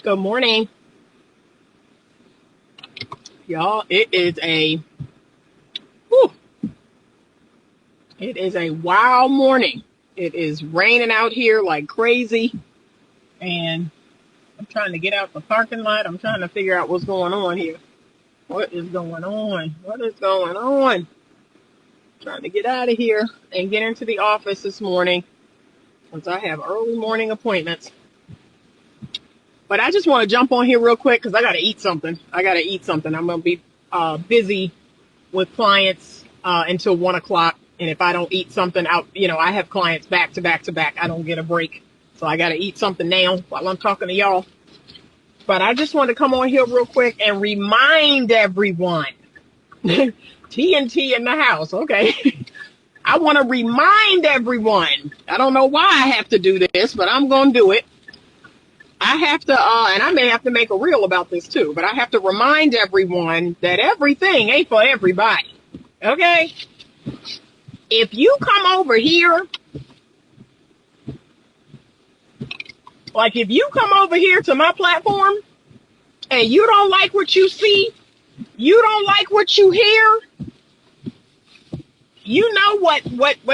Good morning, y'all. It is a wild morning. It is raining out here like crazy, and I'm trying to get out the parking lot. I'm trying to figure out what's going on here. What is going on? What is going on? Trying to get out of here and get into the office this morning since I have early morning appointments. But I just want to jump on here real quick because I got to eat something. I'm going to be busy with clients until 1 o'clock. And if I don't eat something out, I have clients back to back to back. I don't get a break. So I got to eat something now while I'm talking to y'all. But I just want to come on here real quick and remind everyone. TNT in the house. Okay. I want to remind everyone. I don't know why I have to do this, but I'm going to do it. I have to, and I may have to make a reel about this too, but I have to remind everyone that everything ain't for everybody. Okay? If you come over here, if you come over here to my platform and you don't like what you see, you don't like what you hear, you know what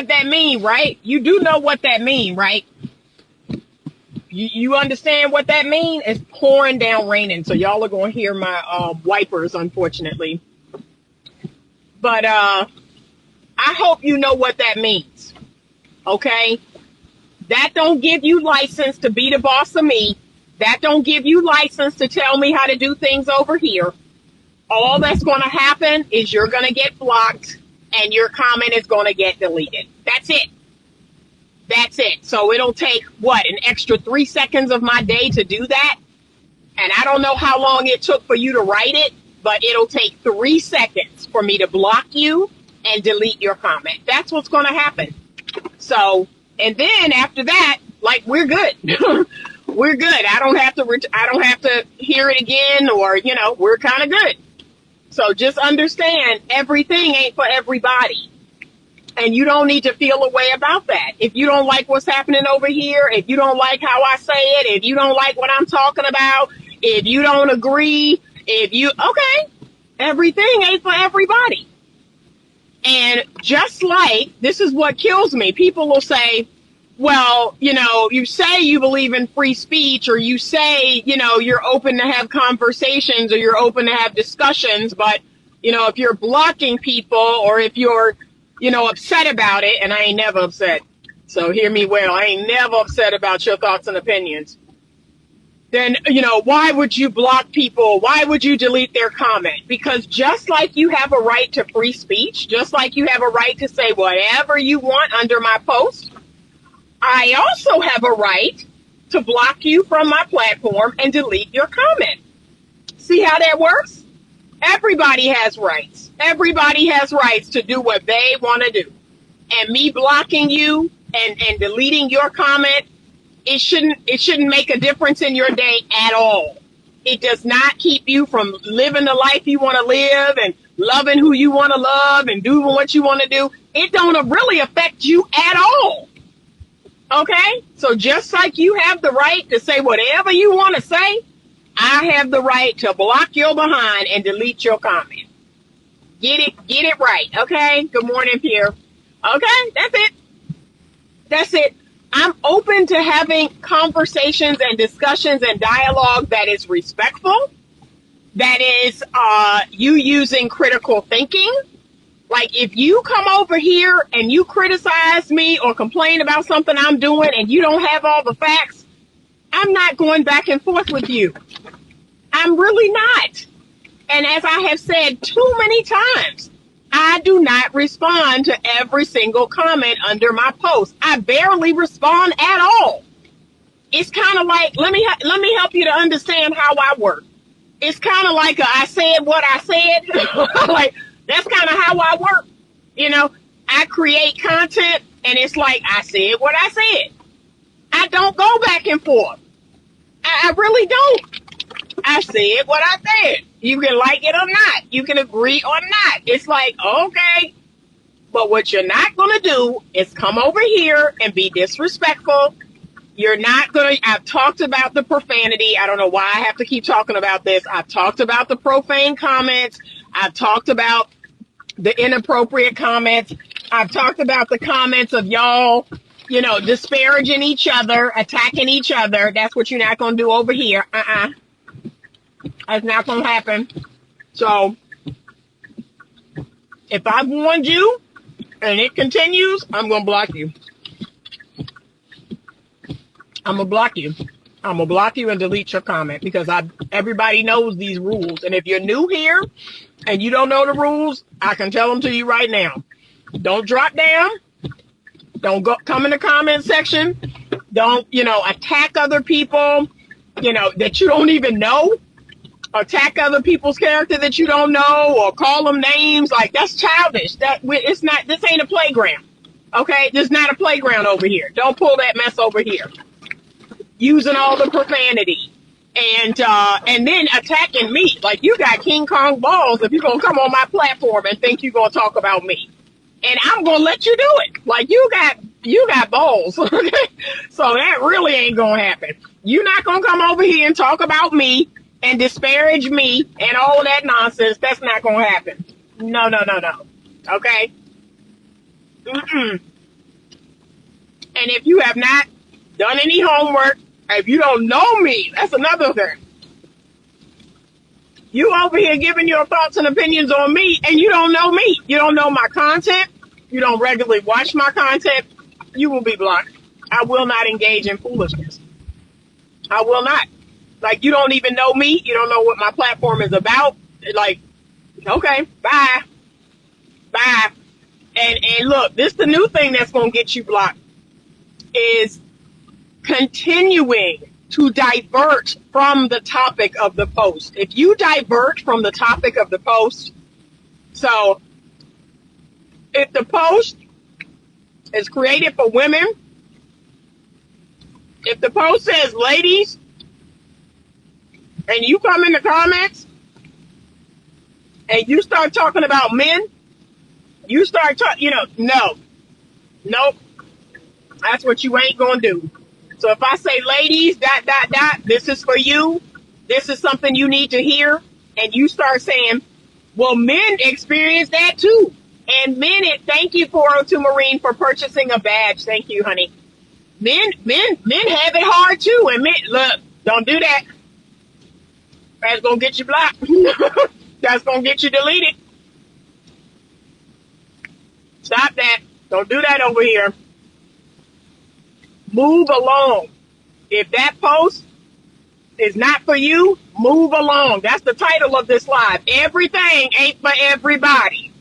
that mean, right? You do know what that mean, right? You understand what that means? It's pouring down raining, so y'all are going to hear my wipers, unfortunately. But I hope you know what that means, okay? That don't give you license to be the boss of me. That don't give you license to tell me how to do things over here. All that's going to happen is you're going to get blocked and your comment is going to get deleted. That's it. That's it. So it'll take, an extra 3 seconds of my day to do that? And I don't know how long it took for you to write it, but it'll take 3 seconds for me to block you and delete your comment. That's what's going to happen. So, and then after that, we're good. We're good. I don't have to hear it again, or, we're kind of good. So just understand, everything ain't for everybody. And you don't need to feel a way about that. If you don't like what's happening over here, if you don't like how I say it, if you don't like what I'm talking about, if you don't agree, everything ain't for everybody. And just this is what kills me. People will say, well, you say you believe in free speech, or you say, you're open to have conversations, or you're open to have discussions. But, if you're blocking people, or if you're upset about it, and I ain't never upset. So hear me well. I ain't never upset about your thoughts and opinions. Then, why would you block people? Why would you delete their comment? Because just like you have a right to free speech, just like you have a right to say whatever you want under my post, I also have a right to block you from my platform and delete your comment. See how that works? Everybody has rights. Everybody has rights to do what they want to do. And me blocking you and deleting your comment, it shouldn't make a difference in your day at all. It does not keep you from living the life you want to live and loving who you want to love and doing what you want to do. It don't really affect you at all. Okay? So just like you have the right to say whatever you want to say, I have the right to block your behind and delete your comment. Get it right, okay? Good morning, Pear. Okay, that's it. I'm open to having conversations and discussions and dialogue that is respectful, that is you using critical thinking. If you come over here and you criticize me or complain about something I'm doing and you don't have all the facts, I'm not going back and forth with you. I'm really not. And as I have said too many times, I do not respond to every single comment under my post. I barely respond at all. It's kind of like, let me help you to understand how I work. It's kind of like I said what I said. That's kind of how I work. I create content and it's like I said what I said. I don't go back and forth. I really don't. I said what I said. You can like it or not. You can agree or not. It's like, okay. But what you're not going to do is come over here and be disrespectful, You're not going to, I've talked about the profanity. I don't know why I have to keep talking about this. I've talked about the profane comments. I've talked about the inappropriate comments. I've talked about the comments of y'all, you know, disparaging each other, attacking each other. That's what you're not going to do over here. That's not going to happen. So if I've warned you and it continues, I'm going to block you. I'm going to block you. I'm going to block you and delete your comment because everybody knows these rules. And if you're new here and you don't know the rules, I can tell them to you right now. Don't drop down. Don't come in the comment section. Don't, attack other people, that you don't even know. Attack other people's character that you don't know or call them names. Like, that's childish. This ain't a playground. Okay? This is not a playground over here. Don't pull that mess over here. Using all the profanity and then attacking me. Like, you got King Kong balls if you're going to come on my platform and think you're going to talk about me. And I'm going to let you do it. Like, you got balls. So that really ain't going to happen. You're not going to come over here and talk about me and disparage me and all that nonsense. That's not going to happen. No. Okay? And if you have not done any homework, if you don't know me, that's another thing. You over here giving your thoughts and opinions on me, and you don't know me. You don't know my content. You don't regularly watch my content. You will be blocked. I will not engage in foolishness. I will not. Like, you don't even know me. You don't know what my platform is about. Like, okay, bye. Bye. And look, this is the new thing that's going to get you blocked is continuing to divert from the topic of the post. If you divert from the topic of the post, so if the post is created for women, if the post says ladies, and you come in the comments and you start talking about men, you start talking, nope. That's what you ain't gonna do. So if I say ladies, ... this is for you. This is something you need to hear. And you start saying, well, men experience that too. And men, thank you to Maureen for purchasing a badge. Thank you, honey. Men have it hard too. And men, look, don't do that. That's gonna get you blocked. That's gonna get you deleted. Stop that. Don't do that over here. Move along. If that post is not for you, move along. That's the title of this live. Everything ain't for everybody.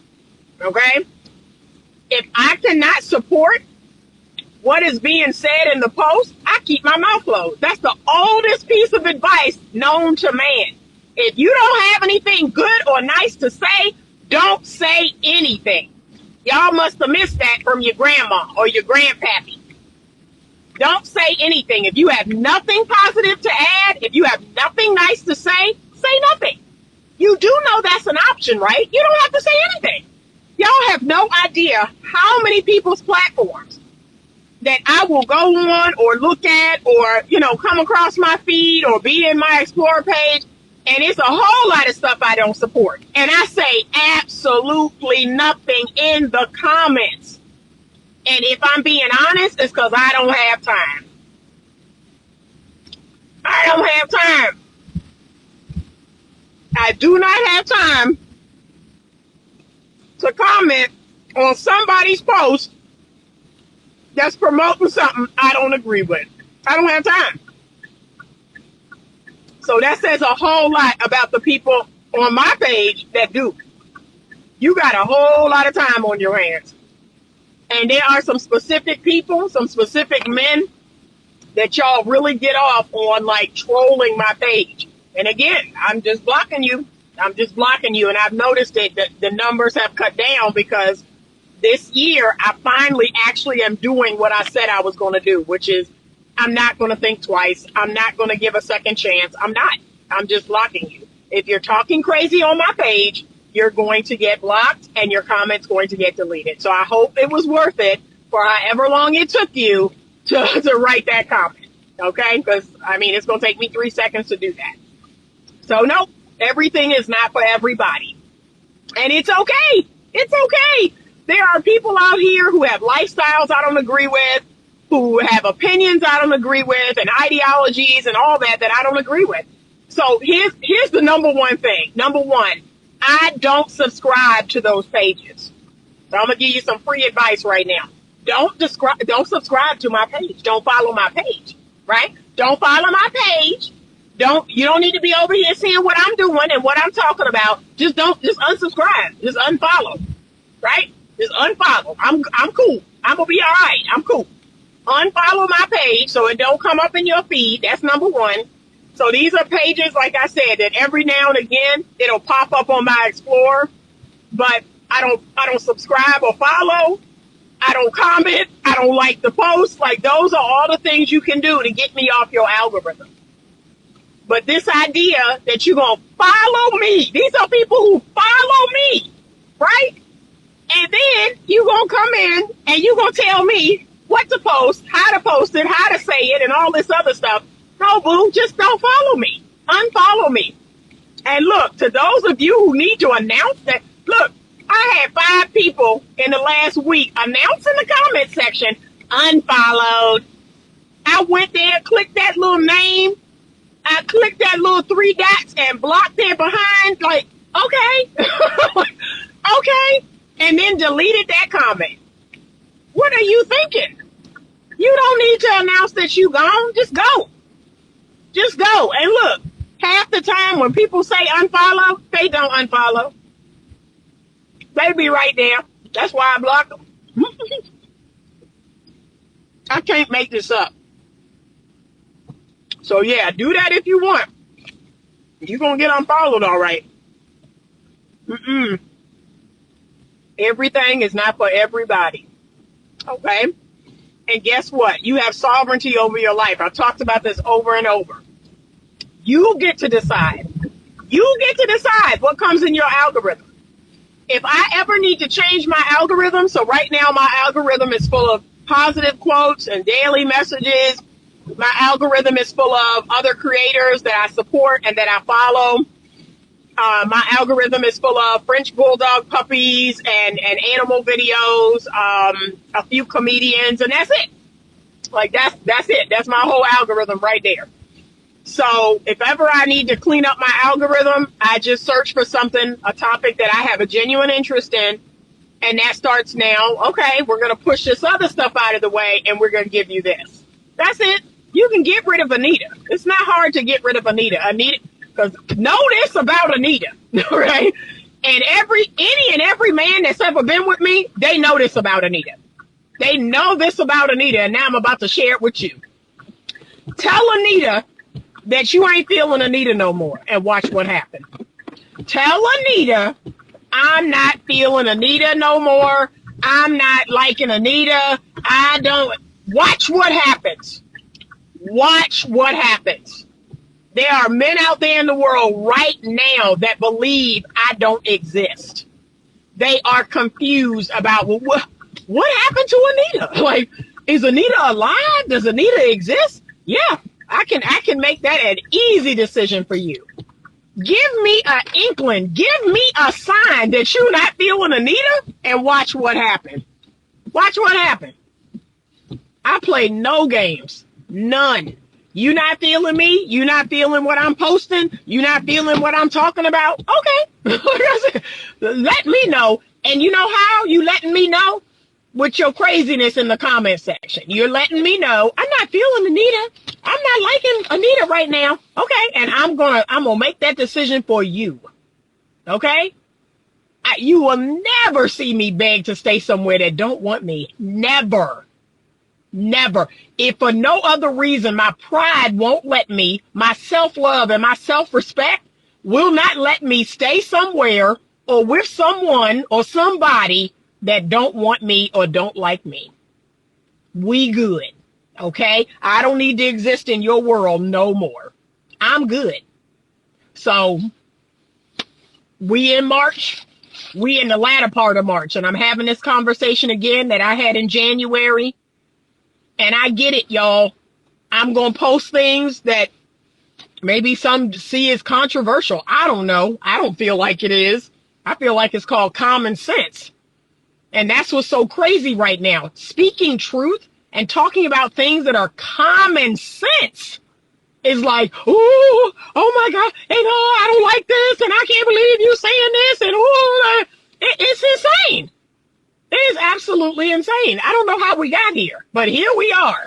Okay? If I cannot support what is being said in the post, I keep my mouth closed. That's the oldest piece of advice known to man. If you don't have anything good or nice to say, don't say anything. Y'all must have missed that from your grandma or your grandpappy. Don't say anything. If you have nothing positive to add, if you have nothing nice to say nothing. You do know that's an option, right? You don't have to say anything. Y'all have no idea how many people's platforms that I will go on or look at or, come across my feed or be in my Explore page. And it's a whole lot of stuff I don't support. And I say absolutely nothing in the comments. And if I'm being honest, it's because I don't have time. I don't have time. I do not have time to comment on somebody's post that's promoting something I don't agree with. I don't have time. So that says a whole lot about the people on my page that do. You got a whole lot of time on your hands. And there are some specific people, some specific men that y'all really get off on, like, trolling my page. And again, I'm just blocking you. And I've noticed that the numbers have cut down because this year I finally actually am doing what I said I was going to do, which is I'm not going to think twice. I'm not going to give a second chance. I'm not. I'm just blocking you. If you're talking crazy on my page, you're going to get blocked and your comment's going to get deleted. So I hope it was worth it for however long it took you to write that comment. Okay? Because, I mean, it's going to take me 3 seconds to do that. So, no, everything is not for everybody. And it's okay. It's okay. There are people out here who have lifestyles I don't agree with, who have opinions I don't agree with, and ideologies and all that I don't agree with. So here's the number one thing. Number one, I don't subscribe to those pages. So I'm gonna give you some free advice right now. Don't subscribe to my page. Don't follow my page. Right? Don't follow my page. You don't need to be over here seeing what I'm doing and what I'm talking about. Just unsubscribe. Just unfollow. Right? Just unfollow. I'm cool. I'm gonna be all right. I'm cool. Unfollow my page so it don't come up in your feed. That's number one. So these are pages, like I said, that every now and again it'll pop up on my Explorer, but I don't subscribe or follow. I don't comment. I don't like the post. Like, those are all the things you can do to get me off your algorithm. But this idea that you're going to follow me, these are people who follow me, right? And then you're going to come in and you're going to tell me what to post, how to post it, how to say it, and all this other stuff. No, boo, just don't follow me. Unfollow me. And look, to those of you who need to announce that, look, I had 5 people in the last week announce in the comment section, unfollowed. I went there, clicked that little name. I clicked that little 3 dots and blocked their behind. Like, okay. Okay. And then deleted that comment. What are you thinking? You don't need to announce that you gone. Just go. Just go. And look, half the time when people say unfollow, they don't unfollow. They be right there. That's why I block them. I can't make this up. So yeah, do that if you want. You're going to get unfollowed, all right. Everything is not for everybody. Okay? And guess what? You have sovereignty over your life. I've talked about this over and over. You get to decide. You get to decide what comes in your algorithm. If I ever need to change my algorithm, so right now my algorithm is full of positive quotes and daily messages. My algorithm is full of other creators that I support and that I follow. My algorithm is full of French bulldog puppies and animal videos, a few comedians, and that's it. Like, that's it. That's my whole algorithm right there. So if ever I need to clean up my algorithm, I just search for something, a topic that I have a genuine interest in, and that starts now. Okay, we're going to push this other stuff out of the way, and we're going to give you this. That's it. You can get rid of Anita. It's not hard to get rid of Anita. Because know this about Anita, right? And any and every man that's ever been with me, they know this about Anita. They know this about Anita, and now I'm about to share it with you. Tell Anita that you ain't feeling Anita no more, and watch what happens. Tell Anita, I'm not feeling Anita no more. I'm not liking Anita. Watch what happens. Watch what happens. There are men out there in the world right now that believe I don't exist. They are confused about, well, what happened to Anita? Like, is Anita alive? Does Anita exist? Yeah, I can make that an easy decision for you. Give me an inkling. Give me a sign that you're not feeling Anita, and watch what happens. Watch what happens. I play no games. None. You not feeling me? You not feeling what I'm posting? You not feeling what I'm talking about? Okay. Let me know. And you know how you letting me know? With your craziness in the comment section. You're letting me know I'm not feeling Anita. I'm not liking Anita right now. Okay. And I'm gonna make that decision for you. Okay? You will never see me beg to stay somewhere that don't want me. Never. Never. If for no other reason my pride won't let me, my self-love and my self-respect will not let me stay somewhere or with someone or somebody that don't want me or don't like me. We good. Okay? I don't need to exist in your world no more. I'm good. So we in March. We in the latter part of March, and I'm having this conversation again that I had in January. And I get it, y'all. I'm going to post things that maybe some see as controversial. I don't know. I don't feel like it is. I feel like it's called common sense. And that's what's so crazy right now. Speaking truth and talking about things that are common sense is like, oh my God, and I don't like this, and I can't believe you saying this, and it's insane. It is absolutely insane. I don't know how we got here, but here we are.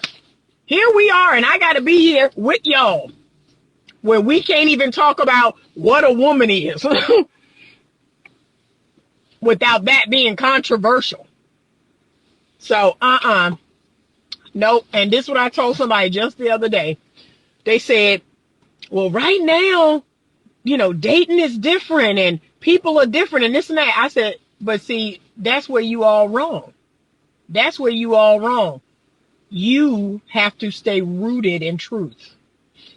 Here we are, and I got to be here with y'all, where we can't even talk about what a woman is without that being controversial. So, nope. And this is what I told somebody just the other day. They said, well, right now, dating is different and people are different and this and that. I said, but see, that's where you all wrong. That's where you all wrong. You have to stay rooted in truth.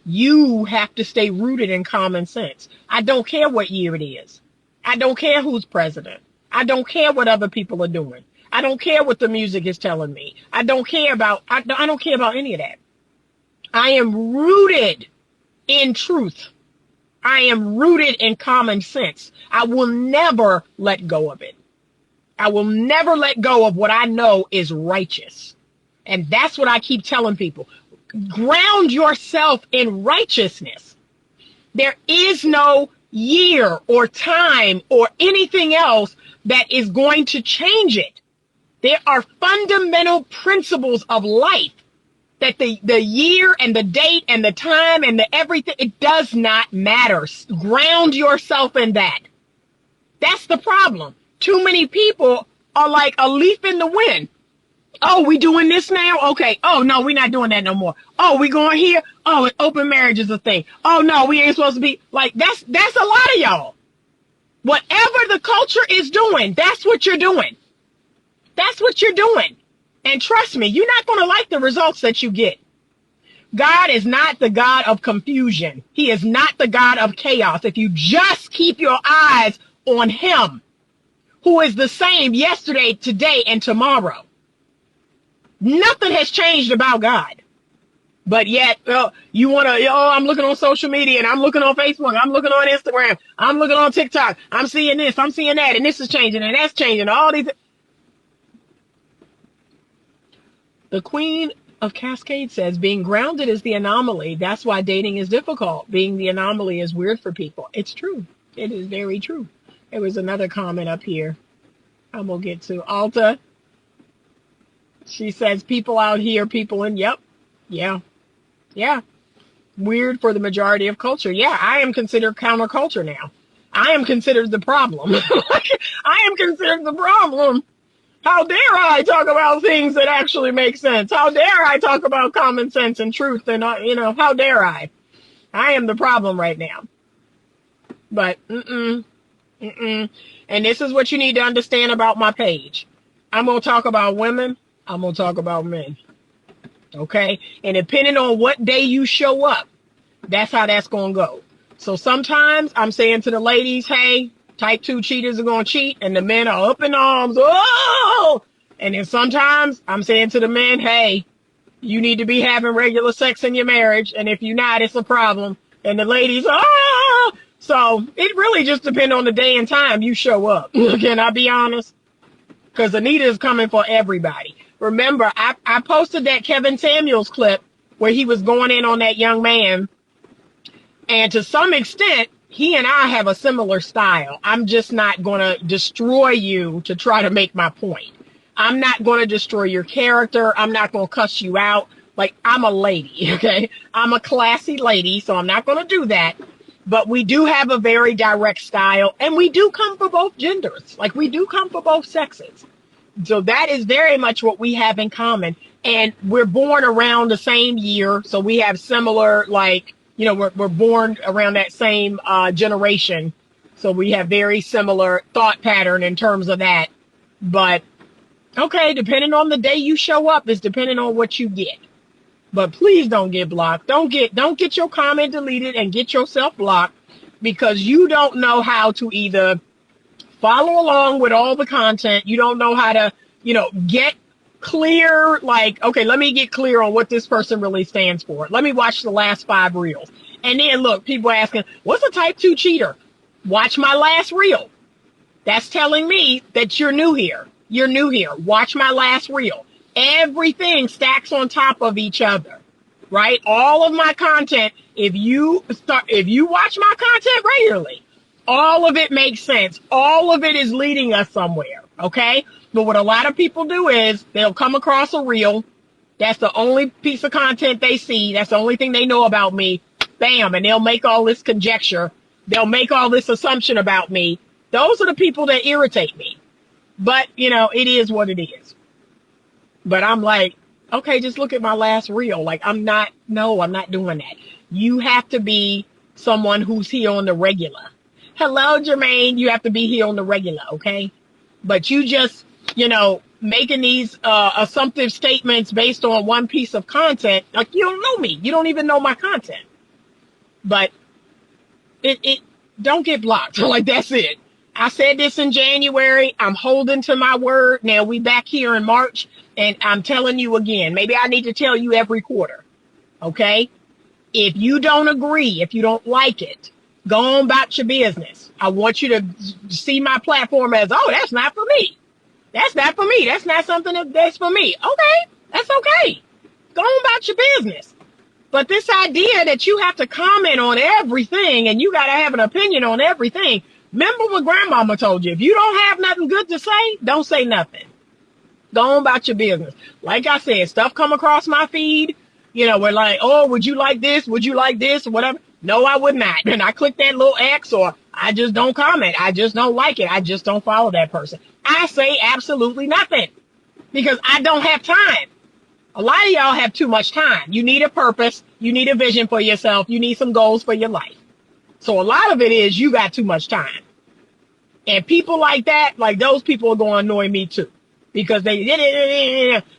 You have to stay rooted in common sense. I don't care what year it is. I don't care who's president. I don't care what other people are doing. I don't care what the music is telling me. I don't care about any of that. I am rooted in truth. I am rooted in common sense. I will never let go of it. I will never let go of what I know is righteous. And that's what I keep telling people. Ground yourself in righteousness. There is no year or time or anything else that is going to change it. There are fundamental principles of life that the year and the date and the time and the everything, it does not matter. Ground yourself in that. That's the problem. Too many people are like a leaf in the wind. Oh, we doing this now? Okay. Oh, no, we're not doing that no more. Oh, we going here? Oh, open marriage is a thing. Oh, no, we ain't supposed to be like, that's a lot of y'all. Whatever the culture is doing, that's what you're doing. That's what you're doing. And trust me, you're not going to like the results that you get. God is not the God of confusion. He is not the God of chaos. If you just keep your eyes on him, who is the same yesterday, today, and tomorrow. Nothing has changed about God. But yet, you want to, I'm looking on social media and I'm looking on Facebook. I'm looking on Instagram. I'm looking on TikTok. I'm seeing this. I'm seeing that. And this is changing and that's changing. All these. The Queen of Cascade says, being grounded is the anomaly. That's why dating is difficult. Being the anomaly is weird for people. It's true. It is very true. There was another comment up here I'm going to get to. Alta, she says, people out here, people in, yep. Yeah. Weird for the majority of culture. Yeah, I am considered counterculture now. I am considered the problem. I am considered the problem. How dare I talk about things that actually make sense? How dare I talk about common sense and truth? And, how dare I? I am the problem right now. But, And this is what you need to understand about my page. I'm going to talk about women. I'm going to talk about men. Okay? And depending on what day you show up, that's how that's going to go. So sometimes I'm saying to the ladies, hey, type 2 cheaters are going to cheat, and the men are up in arms. Oh! And then sometimes I'm saying to the men, hey, you need to be having regular sex in your marriage, and if you're not, it's a problem. And the ladies, oh! So it really just depends on the day and time you show up. Can I be honest? Because Anita is coming for everybody. Remember, I posted that Kevin Samuels clip where he was going in on that young man, and to some extent, he and I have a similar style. I'm just not going to destroy you to try to make my point. I'm not going to destroy your character. I'm not going to cuss you out. Like, I'm a lady, okay? I'm a classy lady, so I'm not going to do that. But we do have a very direct style, and we do come for both genders. Like, we do come for both sexes. So that is very much what we have in common. And we're born around the same year, so we have similar, like, we're born around that same generation. So we have very similar thought pattern in terms of that. But, okay, depending on the day you show up is depending on what you get. But please don't get blocked. Don't get your comment deleted and get yourself blocked, because you don't know how to either follow along with all the content. You don't know how to, get clear, like, okay, let me get clear on what this person really stands for. Let me watch the last 5 reels. And then look, people are asking, what's a type 2 cheater? Watch my last reel. That's telling me that you're new here. You're new here. Watch my last reel. Everything stacks on top of each other, right? All of my content, if you watch my content regularly, all of it makes sense. All of it is leading us somewhere, okay? But what a lot of people do is they'll come across a reel. That's the only piece of content they see. That's the only thing they know about me. Bam. And they'll make all this conjecture. They'll make all this assumption about me. Those are the people that irritate me. But, you know, it is what it is. But I'm like, okay, just look at my last reel. Like, I'm not doing that. You have to be someone who's here on the regular. Hello, Jermaine. You have to be here on the regular, okay? But you just, you know, making these assumptive statements based on one piece of content, like, you don't know me. You don't even know my content. But it don't get blocked. Like, that's it. I said this in January. I'm holding to my word. Now we back here in March, and I'm telling you again. Maybe I need to tell you every quarter, okay? If you don't agree, if you don't like it, go on about your business. I want you to see my platform as, oh, that's not for me. That's not for me. That's not something that's for me. Okay, that's okay. Go on about your business. But this idea that you have to comment on everything and you got to have an opinion on everything. Remember what grandmama told you. If you don't have nothing good to say, don't say nothing. Go on about your business. Like I said, stuff come across my feed. You know, we're like, oh, would you like this? Would you like this? Or whatever. No, I would not. And I click that little X, or I just don't comment. I just don't like it. I just don't follow that person. I say absolutely nothing because I don't have time. A lot of y'all have too much time. You need a purpose. You need a vision for yourself. You need some goals for your life. So a lot of it is you got too much time. And people like that, like those people are going to annoy me too. Because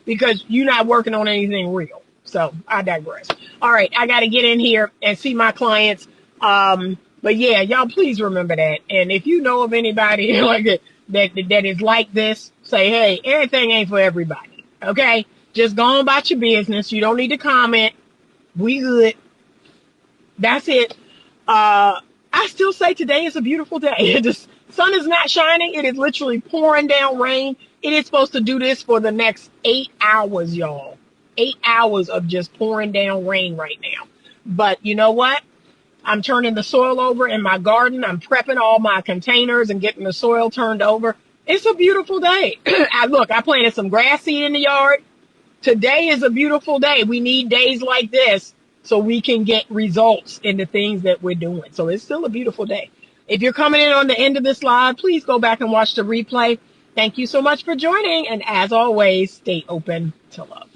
because you're not working on anything real. So I digress. All right, I got to get in here and see my clients. But yeah, y'all please remember that. And if you know of anybody like that is like this, say, hey, everything ain't for everybody. Okay? Just go on about your business. You don't need to comment. We good. That's it. I still say today is a beautiful day. The sun is not shining. It is literally pouring down rain. It is supposed to do this for the next 8 hours, y'all. 8 hours of just pouring down rain right now. But you know what? I'm turning the soil over in my garden. I'm prepping all my containers and getting the soil turned over. It's a beautiful day. I planted some grass seed in the yard. Today is a beautiful day. We need days like this so we can get results in the things that we're doing. So it's still a beautiful day. If you're coming in on the end of this live, please go back and watch the replay. Thank you so much for joining. And as always, stay open to love.